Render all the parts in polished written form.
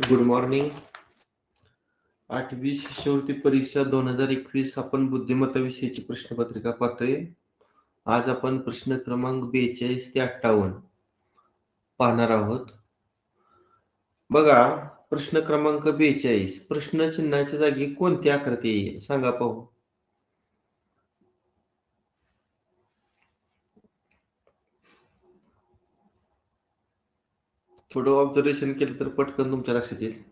Good morning. 8वी शिष्यवृत्ती परीक्षा 2021 आपण बुद्धिमत्ता विषयीची प्रश्नपत्रिका पाहतोय. आज आपण प्रश्न क्रमांक 42 ते 58 पाहणार आहोत. बघा, प्रश्न क्रमांक 42. प्रश्न चिन्हाच्या जागी कोणती आकृती येईल सांगा पाहू. थोडं ऑब्झर्वेशन केलं तर पटकन तुमच्या लक्षात येईल.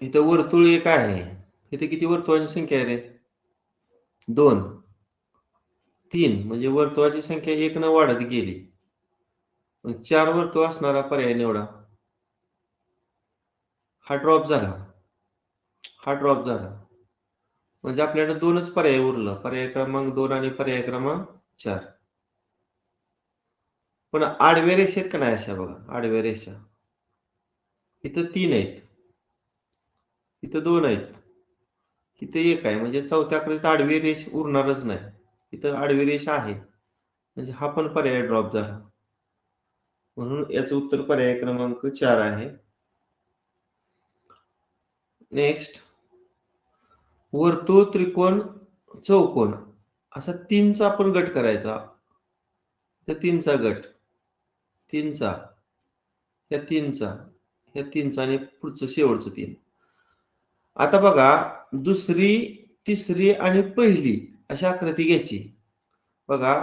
इथं वर्तुळ एक आहे. इथे किती वर्तुळांची संख्या आहे रे? 2, 3. म्हणजे वर्तुळाची संख्या 1 न वाढत गेली. 4 वर्तुळ असणारा पर्याय निवडा. हा ड्रॉप झाला. म्हणजे आपल्याकडे 2च पर्याय उरला. पर्याय क्रमांक 2 आणि पर्याय क्रमांक 4. पण आडव्या रेषेत का नाही अशा बघा, आडव्या रेषा. इथं 3 आहेत. इथं 2 आहेत. इथं 1 आहे. म्हणजे चौथ्या आकृतीत आडवी रेष उरणारच नाही. इथं आडवी रेष आहे. म्हणजे हा पण पर्याय ड्रॉप झाला. म्हणून याचं उत्तर पर्याय क्रमांक 4 आहे. नेक्स्ट, वर्तुळ, त्रिकोण, चौकोन असा 3चा आपण गट करायचा. तर 3चा गट, 3चा, या 3चा आणि पुढचं शेवटचं 3. आता बघा, दुसरी, तिसरी आणि पहिली अशी आकृती घ्यायची. बघा,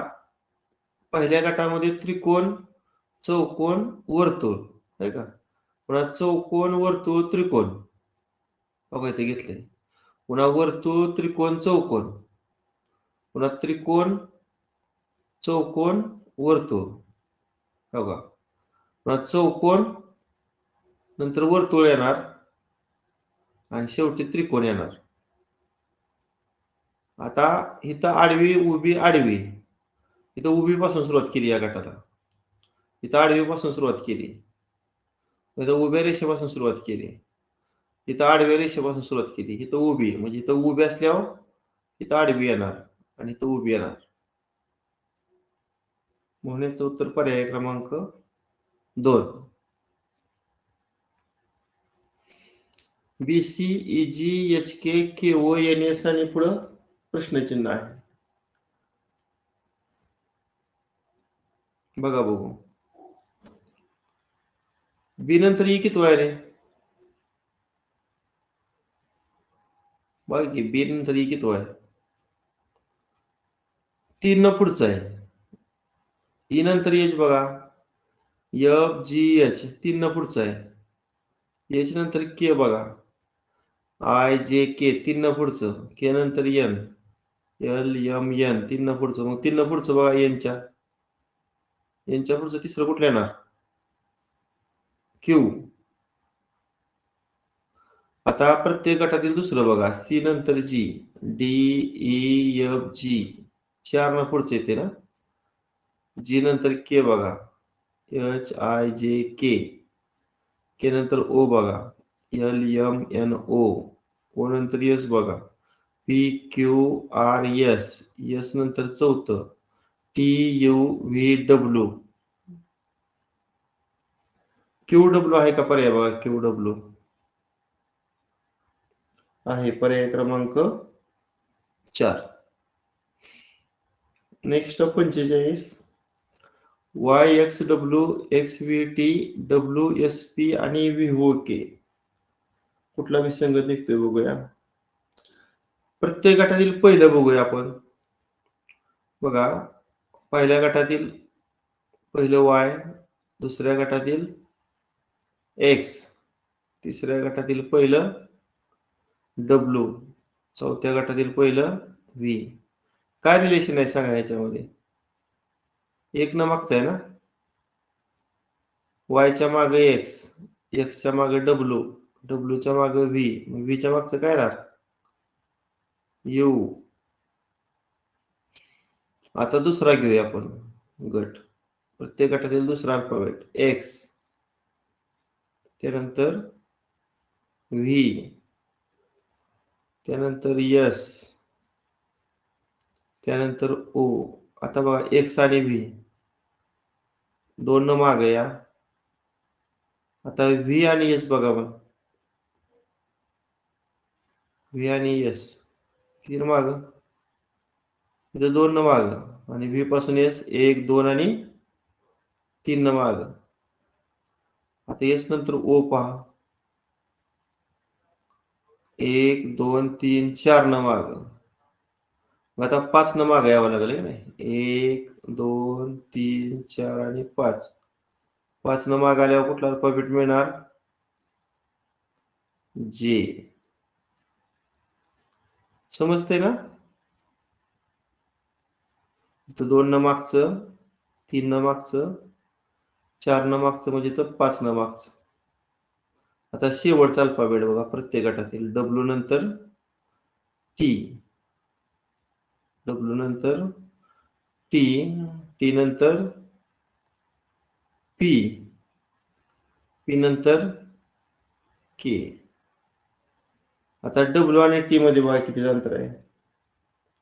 पहिल्या गटामध्ये त्रिकोण, चौकोन, वर्तुळ आहे का. पुन्हा चौकोन, वर्तुळ, त्रिकोण बघा इथे घेतले. पुन्हा वर्तुळ, त्रिकोण, चौकोन, पुन्हा त्रिकोण, चौकोन, वर्तुळ बघा. पुन्हा चौकोन, नंतर वर्तुळ येणार आणि शेवटी त्रिकोण येणार. आता इथं आडवी, उभी, आडवी. इथं उभीपासून सुरुवात केली या गटाला. इथं आडवीपासून सुरुवात केली. इथं उभ्या रेषेपासून सुरुवात केली. इथं आडव्या रेषेपासून सुरुवात केली. इथं उभी, म्हणजे इथं उभी असल्यावर इथं आडवी येणार आणि इथं उभी येणार. म्हणून याचं उत्तर पर्याय क्रमांक 2. BC, EG, HK, KO, NS आणि पुढं प्रश्नचिन्ह आहे. बघा बघू. बी नंतर ई किती आहे रे? बघा की बी नंतर ई किती आहे? 3 न पुढचं आहे. ई नंतर एच बघा, FGH 3 न पुढचं आहे. एच नंतर के बघा, IJK 3 न पुढचं, के नंतर एन, LMN 3 न पुढचं. मग 3 न पुढचं बघा, यांच्या पुढचं तिसरं कुठलं येणार? क्यू. आता प्रत्येक गटातील दुसरं बघा, सी नंतर जी, DEFG 4 न पुढचं येते ना. जी नंतर के बघा, HIJK, के नंतर ओ बघा, LMNO, ओ नंतर एस बघा, PQRS, एस नंतर चौथं TUVW. QW आहे का पर्याय बघा, QW आहे पर्याय क्रमांक 4. नेक्स्ट 45. YXW, XVT, WSP आणि VOK कुठला विसंगत निघतोय बघूया. प्रत्येक गटातील पहिलं बघूया आपण. बघा, पहिल्या गटातील पहिलं Y, दुसऱ्या गटातील X, तिसऱ्या गटातील पहिलं W, चौथ्या गटातील पहिलं V. काय रिलेशन आहे सांगा याच्यामध्ये? एक न मागचं आहे ना. वायच्या मागे X, Xच्या मागे W, Wच्या मागे V, Vच्या मागचं काय राहणार? U. आता दुसरा घेऊया आपण गट. प्रत्येक गटातील दुसरा अल्फाबेट X, त्यानंतर V, त्यानंतर S, त्यानंतर ओ. आता बघा एक्स आणि व्ही दोन न माग या. आता व्ही आणि एस बघा मग. व्ही आणि एस किती माग, इथं दोन न माग आणि व्ही पासून एस 1 2 आणि 3 न माग. आता एस नंतर ओ पहा, 1 2 3 4 न माग. मग आता 5 न माग यावं लागेल की नाही. 1 2 3 4 आणि 5. 5 न माग आल्यावर कुठला अल्फाबेट मिळणार, जे. समजते ना. इथं 2 न मागचं, 3 न मागचं, 4 न मागचं म्हणजे तर 5 न मागचं. आता शेवटचा अल्फाबेट बघा प्रत्येक गटातील. डब्ल्यू नंतर टी, डब्ल्यू नंतर टी, टी नंतर पी, पी नंतर के. आता डब्ल्यू आणि टी मध्ये बघा किती अंतर आहे.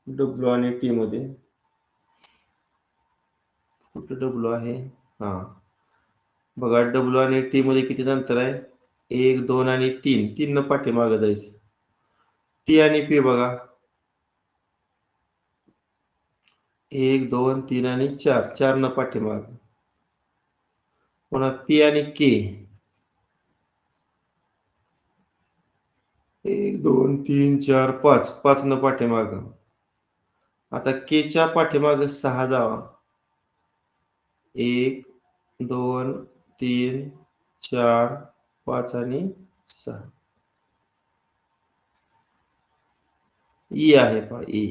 डब्ल्यू आणि टी मध्ये कुठं डब्ल्यू आहे, हा बघा डब्ल्यू आणि टी मध्ये किती अंतर आहे. 1 2 आणि 3, 3 न पाठीमागं जायचं. टी आणि पी बघा 1 2 3 आणि 4, 4 न पाठीमागं. पुन्हा पी आणि के 1 2 3 4 5, 5 न पाठीमागं. आता केच्या पाठीमागं 6 जावा. 1 2 3 4 5 आणि 6. ई आहे पहा ई.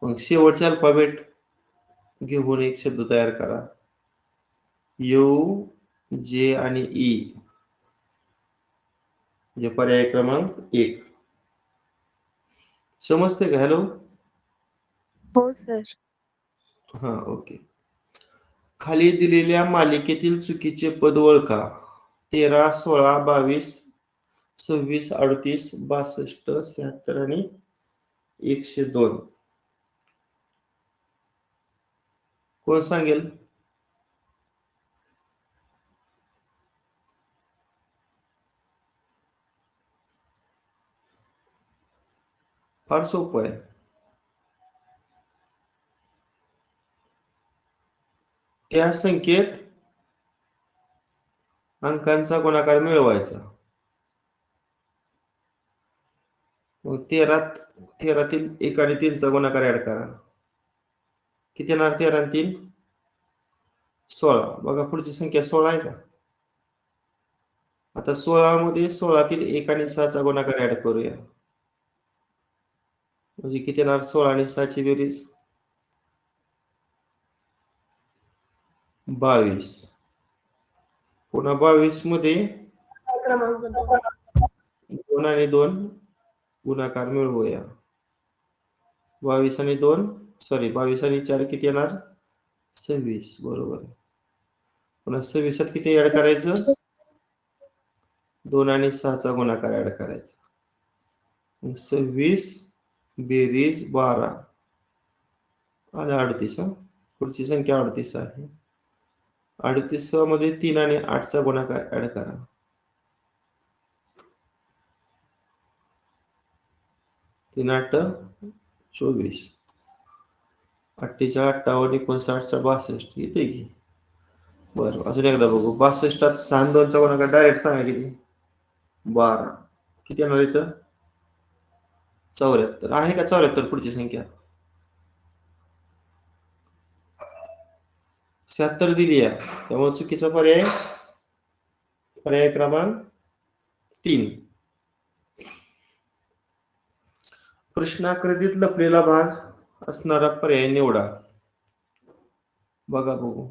मग शेवटचे अल्फाबेट घेऊन एक शब्द तयार करा. यू जे आणि ई म्हणजे पर्याय क्रमांक 1. समजते का. हॅलो. हो सर. हा ओके. खाली दिलेल्या मालिकेतील चुकीचे पद ओळखा. 13 16 22 26 38 62 76 आणि 102. कोण सांगेल. फार सोपं आहे. त्या संख्येत अंकांचा गुणाकार मिळवायचा. मग 13तील 1 आणि 3चा गुणाकार ऍड करा. किती येणार 13 आणि 3 16. बघा पुढची संख्या 16 आहे का. आता 16 मध्ये 16तील 1 आणि 6चा गुणाकार ऍड करूया. म्हणजे किती येणार 16 आणि 6ची बेरीज 22. पुन्हा 22 मध्ये क्रमांक 2 आणि 2 गुणाकार मिळवूया. 22 आणि 2 सॉरी 22 आणि 4 किती येणार 26. बरोबर. पुन्हा 26 किती ऍड करायचं 2 आणि 6चा गुणाकार ऍड करायचा. 26 बेरीज 12 आणि 38. पुढची संख्या 38 आहे. 38 मध्ये 3 आणि 8चा गुणाकार ऍड करा. 3 8 24. 48 58 59 62 येते की. बरं अजून एकदा बघू. 62 6 2चा गुणाकार डायरेक्ट सांगा किती 12. किती येणार इथं 74. आहे का 74 पुढची संख्या 76 दिली आहे. त्यामुळे चुकीचा पर्याय पर्याय क्रमांक 3. प्रश्नाकृतीत लपलेला भाग असणारा पर्याय निवडा. बघा बघू.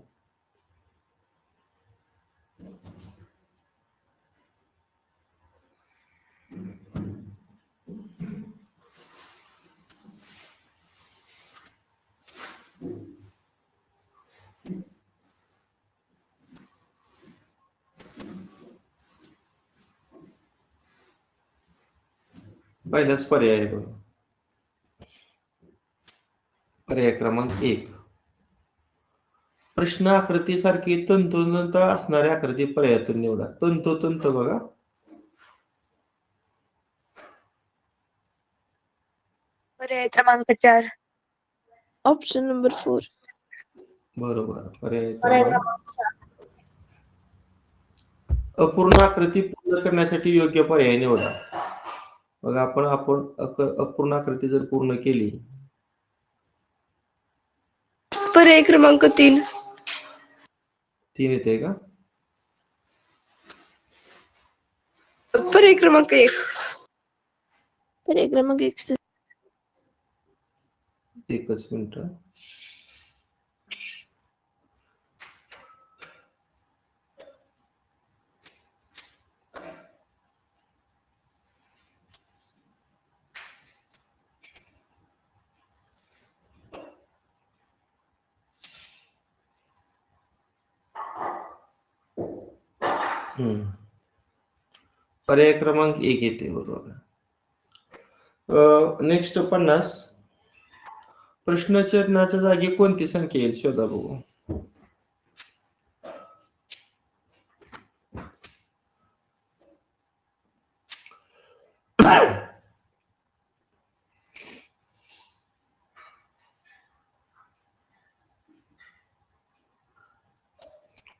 पहिलाच पर्याय आहे बघा. पर्याय क्रमांक 1. प्रश्न आकृतीसारखी तंतोतंत असणारी आकृती पर्यायातून निवडा. तंतोतंत बघा. पर्याय क्रमांक 4. Option number 4. बरोबर. पर्याय पर्याय क्रमांक क्रमांक 4. अपूर्ण आकृती पूर्ण करण्यासाठी योग्य पर्याय निवडा. बघा आपण अपूर्ण आकृती जर पूर्ण केली. पर्याय क्रमांक 3. 3 येते का? पर्याय क्रमांक 1. पर्याय क्रमांक 1. एकच मिनिट. पर्याय क्रमांक 1 येते. बरोबर. नेक्स्ट 50. प्रश्नचिन्हाच्या जागी कोणती संख्या येईल शोधा बघू.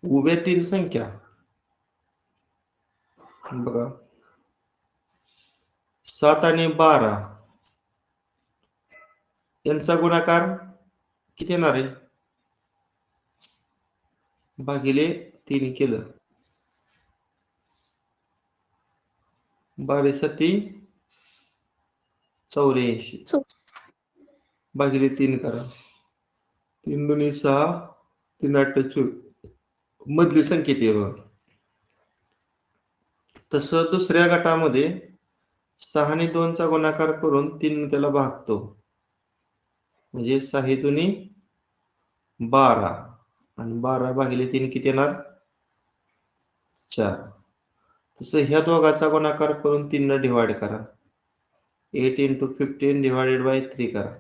उभ्या 3 संख्या बघा 7 आणि 12 यांचा गुणाकार किती येणार आहे? भागिले 3 केलं. 12 7 84 भागिले 3 करा. 3 2 6 3 8 24 मधली संख्या येते बघा. तसं दुसऱ्या गटामध्ये 6 आणि 2 चा गुणाकार करून 3 त्याला भागतो. म्हणजे 6 2 12 आणि 12 भागिले 3 किती येणार? 4. तसं ह्या दोघाचा गुणाकार करून 3 न डिवाइड करा. 8 × 15 डिवाइडेड बाय 3 करा.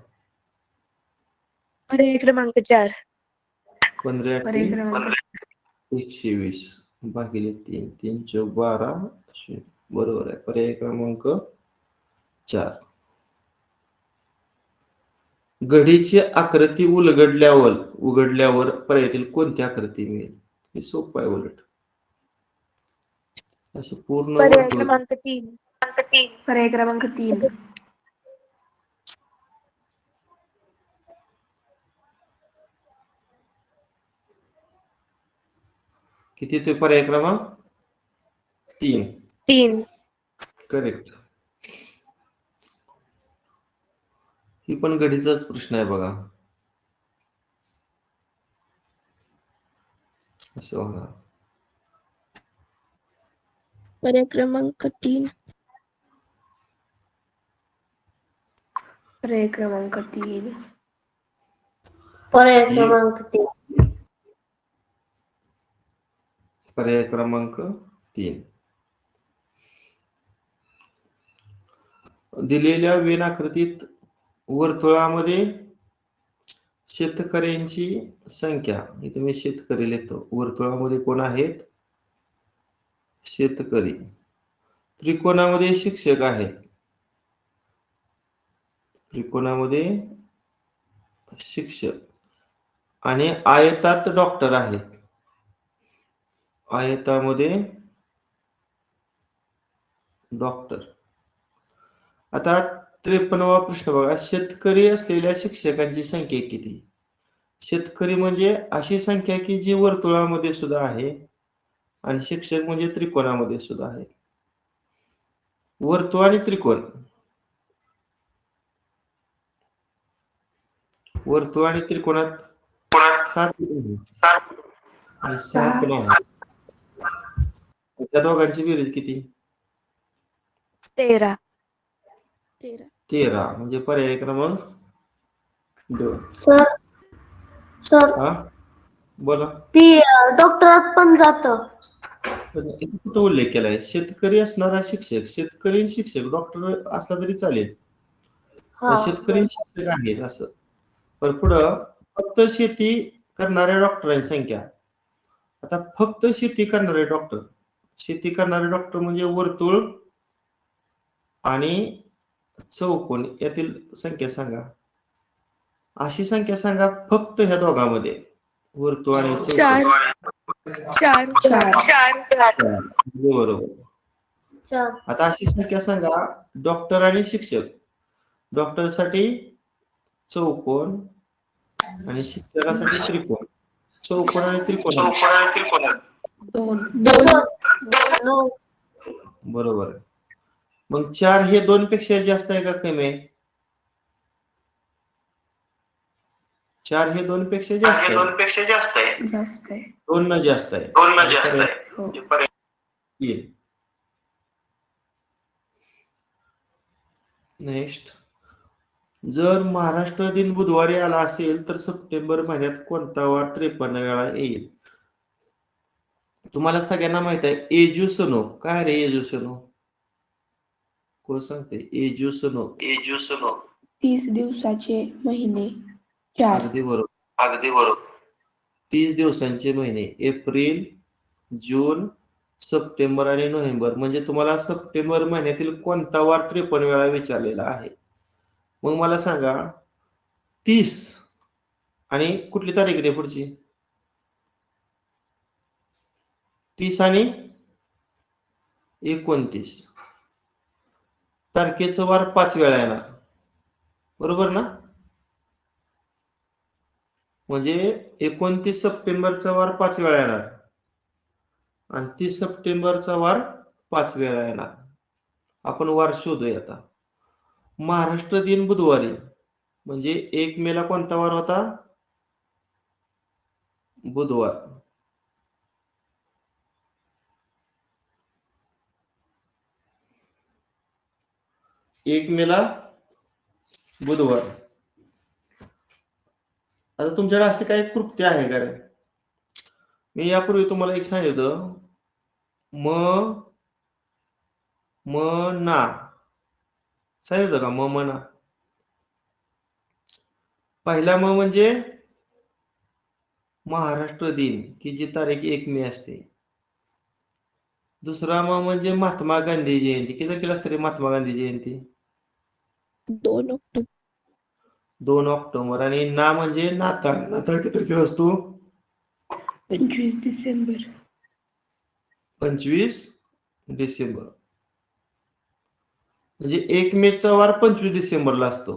पर्याय क्रमांक 4. 15 पर्याय क्रमांक 120 भागिले 3 3 चौक 12 बरोबर आहे. पर्याय क्रमांक 4. घडीची आकृती उघडल्यावर पर्यायातील कोणती आकृती मिळेल? हे सोपं आहे उलट. असं पूर्ण पर्याय वर्तुळ. क्रमांक 3. पर्याय क्रमांक 3. किती ते पर्याय क्रमांक 3. 3. करेक्ट. ही पण घडीचाच प्रश्न आहे बघा. असं होणार. पर्याय क्रमांक 3. पर्याय क्रमांक 3. पर्याय क्रमांक 3. पर्याय क्रमांक 3. दिलेल्या वेन आकृतीत वर्तुळामध्ये शेतकऱ्यांची संख्या, इथे मी शेतकरी लिहितो. वर्तुळामध्ये कोण आहेत? शेतकरी. त्रिकोणामध्ये शिक्षक आहेत. त्रिकोणामध्ये शिक्षक आणि आयतात डॉक्टर आहेत. आयतामध्ये डॉक्टर. आता 53वा प्रश्न बघा. शेतकरी असलेल्या शिक्षकांची संख्या किती? शेतकरी म्हणजे अशी संख्या की जी वर्तुळामध्ये सुद्धा आहे आणि शिक्षक म्हणजे त्रिकोणामध्ये सुद्धा आहे. वर्तुळ आणि त्रिकोण. वर्तुळ आणि त्रिकोणात 7 आणि 6 पण आहे. त्या दोघांची बेरीज किती? 13. 13 म्हणजे पर्याय क्रमांक 2. सर हा बोला. ती डॉक्टरात पण जात. इथे कुठं उल्लेख केलाय? शेतकरी असणारा शिक्षक, शेतकरी शिक्षक, डॉक्टर असला तरी चालेल. पण शेतकरी शिक्षक आहेत असं. पण पुढं फक्त शेती करणाऱ्या डॉक्टरांची संख्या. आता फक्त शेती करणारे डॉक्टर म्हणजे वर्तुळ आणि चौकोन यातील संख्या सांगा. अशी संख्या सांगा फक्त ह्या दोघांमध्ये, वर्तुळ आणि चार. चौकोन. चार. बरोबर. चार. आता अशी संख्या सांगा डॉक्टर आणि शिक्षक. डॉक्टरसाठी चौकोन आणि शिक्षकासाठी त्रिकोण. चौकोन आणि त्रिकोण. दोन. बरोबर आहे. मग 4 हे 2 पेक्षा जास्त आहे का कमी आहे? 4 हे 2 पेक्षा जास्त आहे. जास्त आहे. 2 न जास्त आहे. हो. येईल. नेक्स्ट, जर महाराष्ट्र दिन बुधवारी आला असेल तर सप्टेंबर महिन्यात कोणता वार 53 वेळा येईल? तुम्हाला सगळ्यांना माहित आहे एजुसनो. काय रे एजुसनो? कोण सांगते? एजुसनो. 30 दिवसाचे महिने 4. अगदी बरोबर. 30 दिवसांचे महिने एप्रिल, जून, सप्टेंबर आणि नोव्हेंबर. म्हणजे तुम्हाला सप्टेंबर महिन्यातील कोणता वार 53 वेळा विचारलेला आहे. मग मला सांगा 30 आणि कुठली तारीख आहे पुढची? 30 आणि 29 तारखेचं वार 5 वेळा येणार. बरोबर ना? म्हणजे 29 सप्टेंबरचा वार 5 वेळा येणार आणि 30 सप्टेंबरचा वार 5 वेळा येणार. आपण वार शोधूया आता. महाराष्ट्र दिन बुधवारी म्हणजे 1 मेला कोणता वार होता? बुधवार. एक मेला बुधवार. आता तुमच्याकडे असे काही कृत्य आहे का रे? मी यापूर्वी तुम्हाला एक सांगितलं, ना सांगितलं का? ना. पहिला म्हणजे महाराष्ट्र दिन की जी तारीख 1 मे असते. दुसरा म्हणजे महात्मा गांधी जयंती. किती तारखेला असते रे महात्मा गांधी जयंती? 2 ऑक्टोबर. 2 ऑक्टोबर. आणि ना म्हणजे नाताळ. नाताळ किती तारखेला असतो? 25 डिसेंबर. 25 डिसेंबर. म्हणजे 1 मेचा वार 25 डिसेंबरला असतो.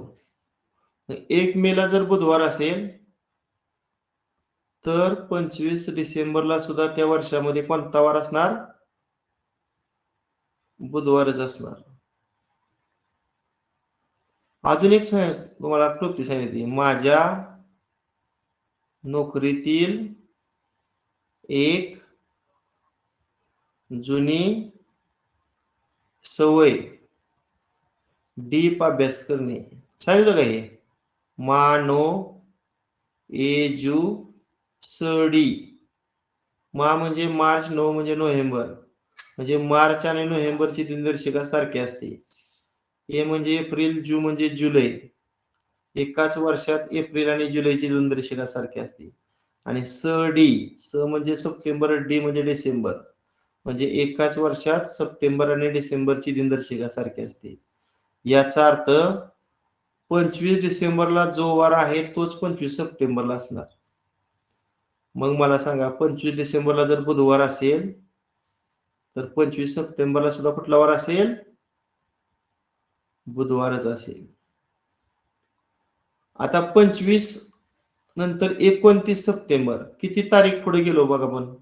1 मेला जर बुधवार असेल तर 25 डिसेंबरला सुद्धा त्या वर्षामध्ये कोणता वार असणार? बुधवारच असणार. अजून एक तुम्हाला कृती सांगितली. माझ्या नोकरीतील एक जुनी सवय डीप अभ्यास करणे. सांगितलं का हे? सडी. मा म्हणजे मार्च, नो म्हणजे नोव्हेंबर. म्हणजे मार्च आणि नोव्हेंबरची दिनदर्शिका सारखी असते. ए म्हणजे एप्रिल, जू म्हणजे जुलै. एकाच वर्षात एप्रिल आणि जुलैची दिनदर्शिका सारखी असते. आणि स म्हणजे सप्टेंबर, डी म्हणजे डिसेंबर. म्हणजे एकाच वर्षात सप्टेंबर आणि डिसेंबरची दिनदर्शिका सारखी असते. याचा अर्थ 25 डिसेंबरला जो वार आहे तोच 25 सप्टेंबरला असणार. मग मला सांगा 25 डिसेंबरला जर बुधवार असेल तर 25 सप्टेंबरला सुद्धा कुठला वार असेल? बुधवारच असेल. आता 25 नंतर 29 सप्टेंबर किती तारीख पुढे गेलो बघा आपण?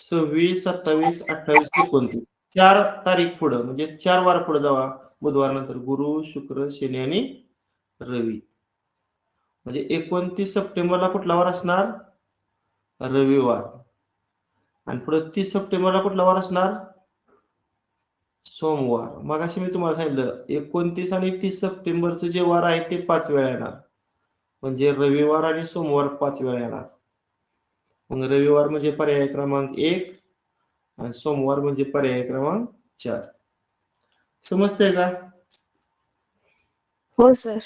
26, 27, 28, 29. 4 तारीख पुढं, म्हणजे 4 वार पुढे जावा. बुधवार नंतर गुरु, शुक्र, शनी आणि रवी. म्हणजे 29 सप्टेंबरला कुठला वार असणार? रविवार. आणि पुढे 30 सप्टेंबरला कुठला वार असणार? सोमवार. मगाशी मी तुम्हाला सांगितलं 29 आणि 30 सप्टेंबरचे जे वार आहे ते 5 वेळा येणार. म्हणजे रविवार आणि सोमवार 5 वेळा येणार. मग रविवार म्हणजे पर्याय क्रमांक 1 आणि सोमवार म्हणजे पर्याय क्रमांक 4. समजतंय का? हो सर.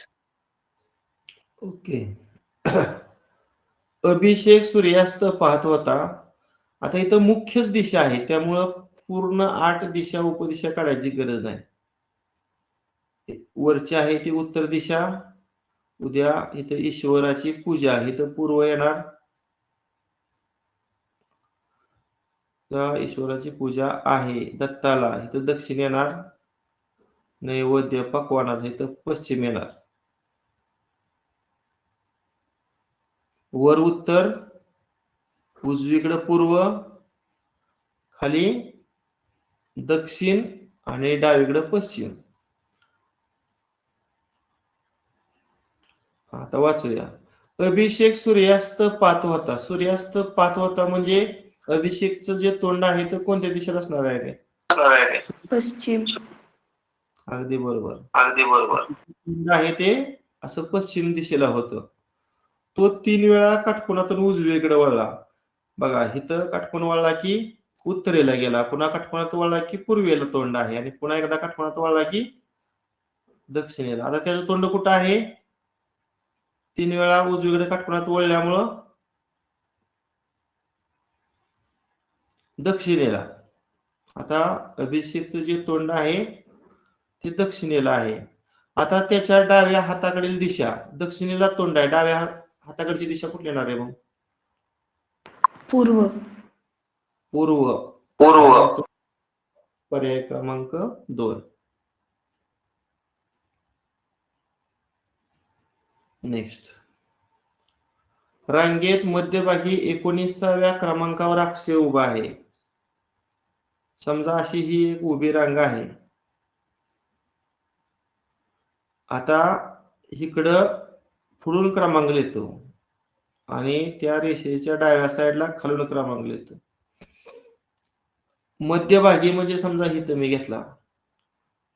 ओके. अभिषेक सूर्यास्त पाहत होता. आता इथं मुख्यच दिशा आहे, त्यामुळं पूर्ण 8 दिशा उपदिशा काढायची गरज नाही. वरची आहे ती उत्तर दिशा. उद्या इथं ईश्वराची पूजा, इथं पूर्व येणार. त्या ईश्वराची पूजा आहे दत्ताला, इथं दक्षिण येणार. नैवेद्य पकवानाचा इथं पश्चिम येणार. वर उत्तर, उजवीकडे पूर्व, खाली दक्षिण आणि डावीकडे पश्चिम. आता वाचूया. अभिषेक सूर्यास्त पाहत होता. सूर्यास्त पाहत होता म्हणजे अभिषेकचं जे तोंड आहे ते कोणत्या दिशेला असणार आहे? पश्चिम. अगदी बरोबर. अगदी बरोबर. तोंड आहे ते असं पश्चिम दिशेला होतं. तो 3 वेळा काटकोनातून उजवीकडे वळला. बघा इथं काटकोन वळला की उत्तरेला गेला, पुन्हा काटकोनात वळला की पूर्वेला तोंड आहे आणि पुन्हा एकदा काटकोनात वळला की दक्षिणेला. आता त्याचं तोंड कुठं आहे? 3 वेळा उजवीकडे काटकोनात वळल्यामुळं दक्षिणेला. आता अभिषेकचं जे तोंड आहे ते दक्षिणेला आहे. आता त्याच्या डाव्या हाताकडील दिशा, दक्षिणेला तोंड आहे, डाव्या हाताकडची दिशा कुठली येणार आहे मग? पूर्व. पूर्व. पूर्व. पर्याय क्रमांक 2. नेक्स्ट. रांगेत मध्यभागी 19व्या क्रमांकावर अक्षय उभा आहे. समजा अशी ही एक उभी रांग आहे. आता इकडं पुढून क्रमांक लिहितो आणि त्या रेषेच्या डाव्या साईडला खालून क्रमांक लिहितो. मध्यभागी म्हणजे समजा इथं मी घेतला.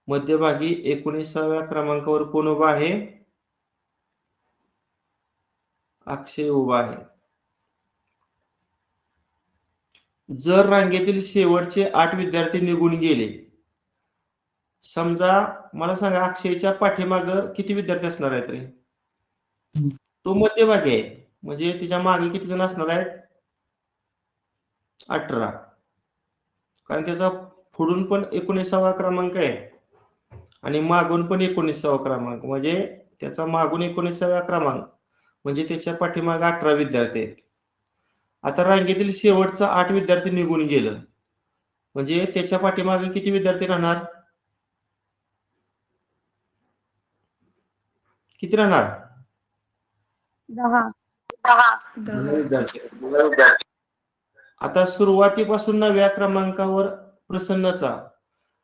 मध्यभागी 19व्या क्रमांकावर कोण उभा आहे? अक्षय उभा आहे. जर रांगेतील शेवटचे 8 विद्यार्थी निघून गेले, समजा मला सांगा अक्षयच्या पाठीमागं किती विद्यार्थी असणार आहेत रे? तो मध्यभागी आहे म्हणजे तिच्या मागे किती जण असणार आहेत? 18. कारण त्याचा पुढून पण 19वा क्रमांक आहे आणि मागून पण 19वा क्रमांक, म्हणजे त्याचा मागून 19वा क्रमांक म्हणजे त्याच्या पाठीमागे 18 विद्यार्थी आहेत. आता रांगेतील शेवटचा 8 विद्यार्थी निघून गेलं म्हणजे त्याच्या पाठीमागे किती विद्यार्थी राहणार? किती राहणार? 10 विद्यार्थी. आता सुरुवातीपासून 9व्या क्रमांकावर प्रसन्नचा,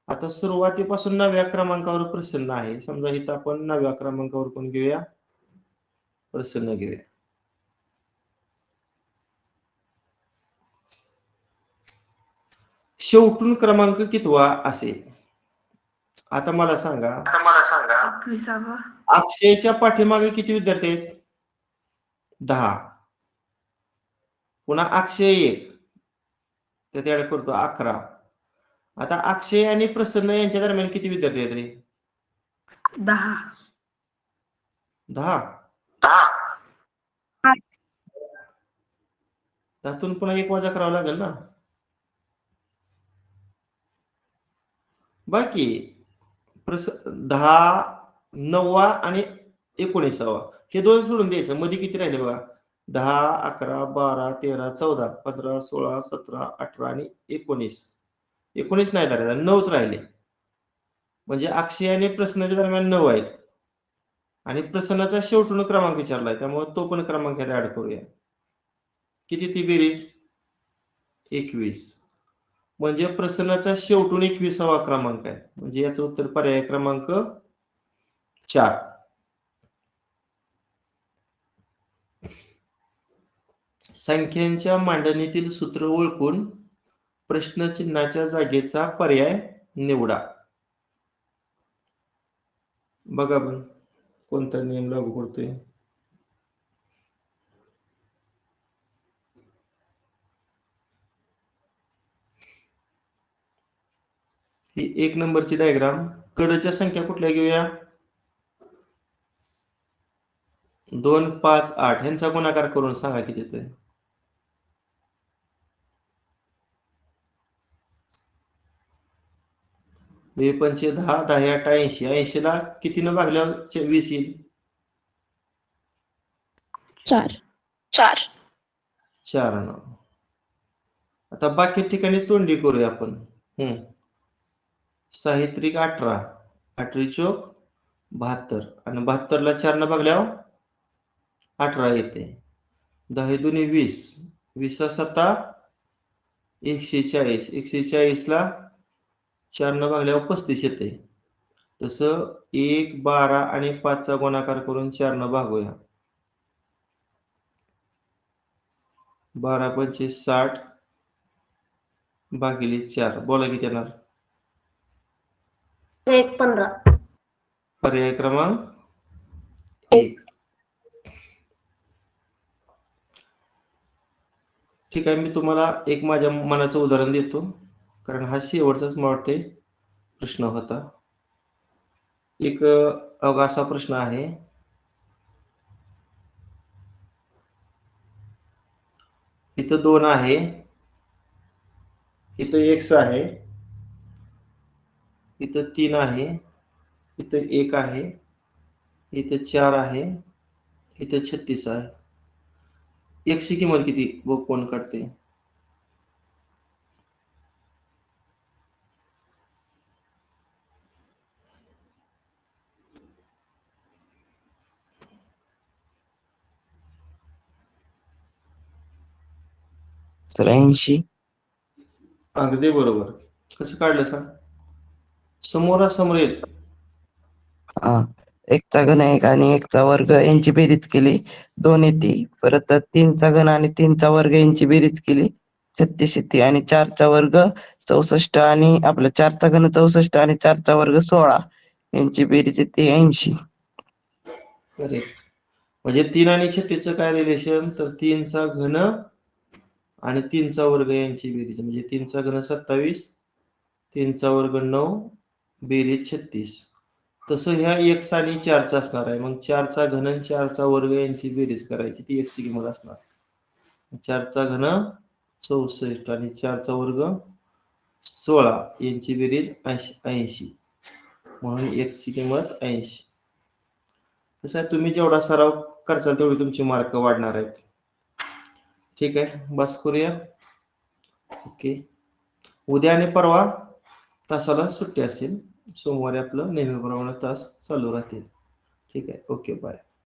आता सुरुवातीपासून 9व्या क्रमांकावर प्रसन्न आहे. समजा इथं आपण 9व्या क्रमांकावर कोण घेऊया? प्रसन्न घेऊया. शेवटून क्रमांक कितवा असेल? आता मला सांगा. 21वा. अक्षयच्या पाठीमागे किती विद्यार्थी आहेत? 10. पुन्हा अक्षय 1 त्यात ऍड करतो 11. आता अक्षय आणि प्रसन्न यांच्या दरम्यान किती विद्यार्थी आहेत रे? 10. 10. त्यातून पुन्हा 1 वजा करावा लागेल ना. बाकी 10, 9वा आणि 19वा हे दोन सोडून द्यायचं. मध्ये किती राहिले बघा? 10, 11, 12, 13, 14, 15, 16, 17, 18 आणि 19. 19 नाही धरायचा, 9च राहिले. म्हणजे अक्षय आणि प्रसन्नाच्या दरम्यान 9 आहेत आणि प्रसन्नाचा शेवटून क्रमांक विचारलाय त्यामुळे तो पण क्रमांक ऍड करूया. किती ती बेरीज? 21. म्हणजे प्रसन्नाचा शेवटून 21वा क्रमांक आहे. म्हणजे याचं उत्तर पर्याय क्रमांक 4. संख्यांच्या मांडणीतील सूत्र ओळखून प्रश्नचिन्हाच्या जागेचा पर्याय निवडा. बघा पण कोणता नियम लागू करतोय? ही 1 नंबरची डायग्राम. कडच्या संख्या कुठल्या घेऊया? 2 5 8 ह्यांचा गुणाकार करून सांगा किती येतोय. बे पंचे 10 10 8 80 80 ला कितीनं भागल्यावर 20 येईल. 4. 4 ना. आता बाकी ठिकाणी तोंडी करूया आपण. साहित्रिक 18 18 चोक 72 आणि 72 ला 4 न भागल्यावर 18 येते. 10 दुनी 20 20 7 140 140 ला 4 न भागल्यावर 35 येते. तसं 1 12 आणि 5 चा गुणाकार करून 4 न भागूया. 12 पंचे 60 भागिले 4 बोला किती येणार. 1 15. पर्याय क्रमांक 1. ठीक आहे, मी तुम्हाला एक माझ्या मनाचं उदाहरण देतो, कारण हा शेवटचाच मला वाटते प्रश्न होता. एक असा प्रश्न आहे. इथं 2 आहे, इथं x आहे, इथं 3 आहे, इथं 1 आहे, इथं 4 आहे, इथं 36 आहे. x ची किंमत किती बघ कोण काढते. सर 80. अगदी बरोबर. कसं काढलं सांग. समोरासमोर येईल. एकचा घन 1 आणि 1चा वर्ग यांची बेरीज केली 2 येते. परत 3चा घन आणि 3चा वर्ग यांची बेरीज केली 36 येते आणि 4चा वर्ग 64 आणि आपलं 4चा घन 64 आणि 4चा वर्ग 16 यांची बेरीज येते 80. करेक्ट. म्हणजे 3 आणि 36चं काय रिलेशन, तर 3चा घन आणि 3चा वर्ग यांची बेरीज. म्हणजे 3चा घन 27, 3चा वर्ग 9, बेरीज 36. तसं ह्या x आणि 4चा असणार आहे. मग 4चा घन आणि 4चा वर्ग यांची बेरीज करायची, ती x ची किंमत असणार. 4चा घन 64 आणि 4चा वर्ग 16 यांची बेरीज 80. म्हणून x ची किंमत 80. कसं आहे, तुम्ही जेवढा सराव करसाल तेवढे तुमचे मार्क वाढणार आहेत. ठीक आहे, बस करूया. ओके. उद्या आणि परवा तासाला सुट्टी असेल. सोमवारी आपलं नेहमीप्रमाणे तास चालू राहतील. ठीक आहे, ओके, बाय.